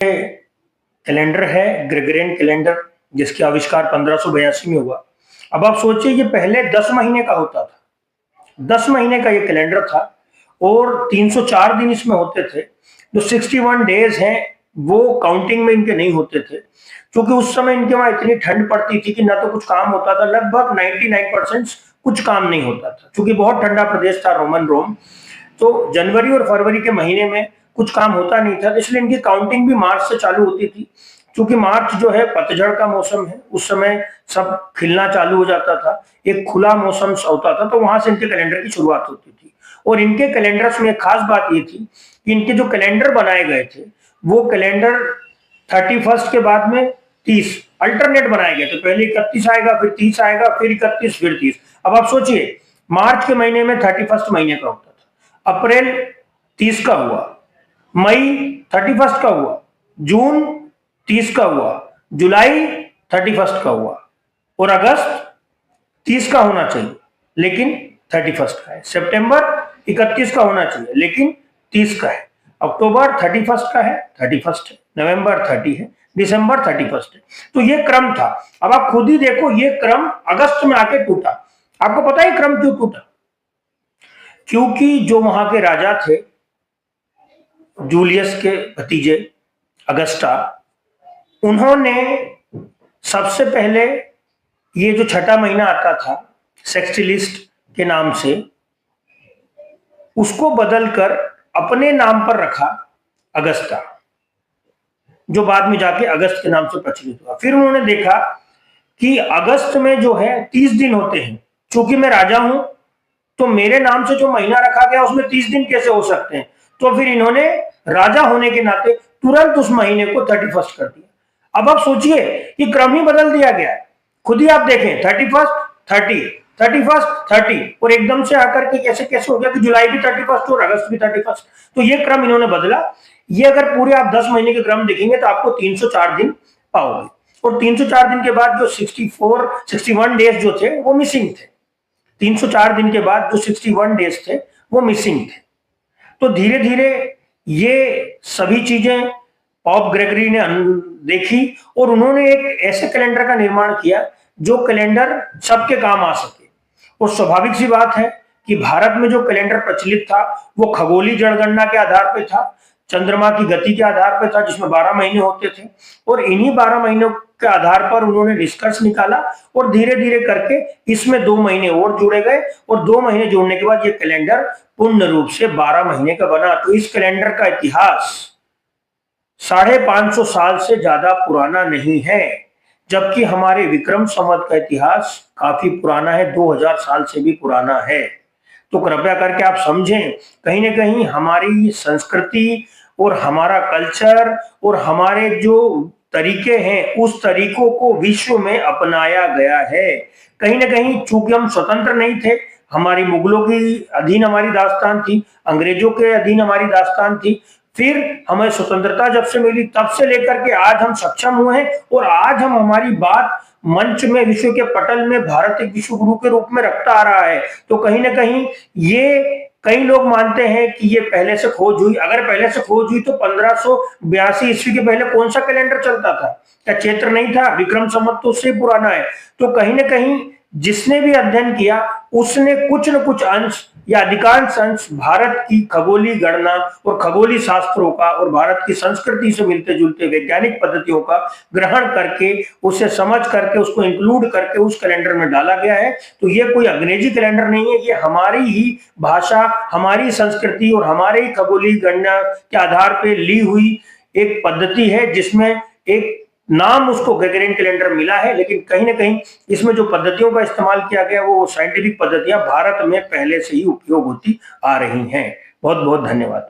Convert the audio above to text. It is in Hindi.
कैलेंडर है ग्रेगोरियन कैलेंडर, जिसका आविष्कार 1582 में हुआ। अब आप सोचिए ये पहले 10 महीने का होता था, 10 महीने का ये कैलेंडर था और 304 दिन इसमें होते थे। जो 61 डेज हैं वो काउंटिंग में इनके नहीं होते थे, क्योंकि उस समय इनके वहां इतनी ठंड पड़ती थी कि ना तो कुछ काम होता था, लगभग 99% कुछ काम नहीं होता था, क्योंकि बहुत ठंडा प्रदेश था रोम। तो जनवरी और फरवरी के महीने में कुछ काम होता नहीं था, इसलिए इनकी काउंटिंग भी मार्च से चालू होती थी। क्योंकि मार्च जो है पतझड़ का मौसम है, उस समय सब खिलना चालू हो जाता था, एक खुला मौसम होता था, तो वहां से इनके कैलेंडर की शुरुआत होती थी। और इनके कैलेंडर्स में खास बात ये थी कि इनके जो कैलेंडर बनाए गए थे वो कैलेंडर 31 के बाद में 30 अल्टरनेट बनाए गए थे। पहले 31 आएगा, फिर 30 आएगा, फिर 31, फिर 30। अब आप सोचिए मार्च के महीने में 31 महीने का होता था, अप्रैल 30 का हुआ, मई 31 का हुआ, जून 30 का हुआ, जुलाई 31 का हुआ, और अगस्त 30 का होना चाहिए लेकिन 31 का है, सितंबर 31 का होना चाहिए लेकिन 30 का है, अक्टूबर 31 का है, 31 है, नवंबर 30 है, दिसंबर 31 है। तो ये क्रम था। अब आप खुद ही देखो ये क्रम अगस्त में आके टूटा। आपको पता है क्रम क्यों टूटा? क्योंकि जो वहां के राजा थे जूलियस के भतीजे अगस्टा, उन्होंने सबसे पहले ये जो छठा महीना आता था सेक्सटिलिस्ट के नाम से, उसको बदलकर अपने नाम पर रखा अगस्ता, जो बाद में जाके अगस्त के नाम से प्रचलित हुआ। फिर उन्होंने देखा कि अगस्त में जो है 30 दिन होते हैं, क्योंकि मैं राजा हूं तो मेरे नाम से जो महीना रखा गया उसमें 30 दिन कैसे हो सकते हैं। तो फिर इन्होंने राजा होने के नाते तुरंत उस महीने को 31 कर दिया। अब आप सोचिए कि क्रम ही बदल दिया गया है। खुद ही आप देखें 31, 30, 31, 30, और एकदम से आकर के कैसे कैसे हो गया कि जुलाई भी 31 और अगस्त भी 31। तो ये क्रम इन्होंने बदला। ये अगर पूरे आप 10 महीने के क्रम देखेंगे तो आपको 304 दिन पाओगे, और 304 दिन के बाद जो 61 डेज जो थे वो मिसिंग थे। 304 दिन के बाद जो 61 डेज थे वो मिसिंग थे। तो धीरे धीरे ये सभी चीजें पॉप ग्रेगरी ने देखी और उन्होंने एक ऐसे कैलेंडर का निर्माण किया जो कैलेंडर सबके काम आ सके। और स्वाभाविक सी बात है कि भारत में जो कैलेंडर प्रचलित था वो खगोलीय जनगणना के आधार पर था, चंद्रमा की गति के आधार पर था, जिसमें 12 महीने होते थे। और इन्हीं 12 महीनों के आधार पर उन्होंने निष्कर्ष निकाला और धीरे धीरे करके इसमें 2 महीने और जोड़े गए, और 2 महीने जोड़ने के बाद ये कैलेंडर पूर्ण रूप से 12 महीने का बना। तो इस कैलेंडर का इतिहास 550 साल से ज्यादा पुराना नहीं है, जबकि हमारे विक्रम संवत का इतिहास काफी पुराना है, 2000 साल से भी पुराना है। तो कृपया करके आप समझें, कहीं ना कहीं हमारी संस्कृति और हमारा कल्चर और हमारे जो तरीके हैं उस तरीकों को विश्व में अपनाया गया है। कहीं ना कहीं चूंकि हम स्वतंत्र नहीं थे, हमारी मुगलों की अधीन हमारी दास्तान थी, अंग्रेजों के अधीन हमारी दास्तान थी, फिर हमें स्वतंत्रता जब से मिली तब से लेकर के आज हम सक्षम हुए हैं, और आज हम हमारी बात मंच में विश्व के पटल में भारत एक विश्व गुरु के रूप में रखता आ रहा है। तो कहीं ना कहीं ये कई लोग मानते हैं कि ये पहले से खोज हुई। अगर पहले से खोज हुई तो 1582 ईस्वी के पहले कौन सा कैलेंडर चलता था? क्या चैत्र नहीं था? विक्रम संवत तो उससे पुराना है। तो कहीं ना कहीं जिसने भी अध्ययन किया उसने कुछ न कुछ अंश या अधिकांश अंश भारत की खगोलीय गणना और खगोलीय शास्त्रों का और भारत की संस्कृति से मिलते जुलते वैज्ञानिक पद्धतियों का ग्रहण करके उसे समझ करके उसको इंक्लूड करके उस कैलेंडर में डाला गया है। तो ये कोई अंग्रेजी कैलेंडर नहीं है, ये हमारी ही भाषा, हमारी संस्कृति और हमारे ही खगोलीय गणना के आधार पर ली हुई एक पद्धति है, जिसमें एक नाम उसको ग्रेगोरियन कैलेंडर मिला है। लेकिन कहीं ना कहीं इसमें जो पद्धतियों का इस्तेमाल किया गया वो साइंटिफिक पद्धतियां भारत में पहले से ही उपयोग होती आ रही हैं। बहुत बहुत धन्यवाद।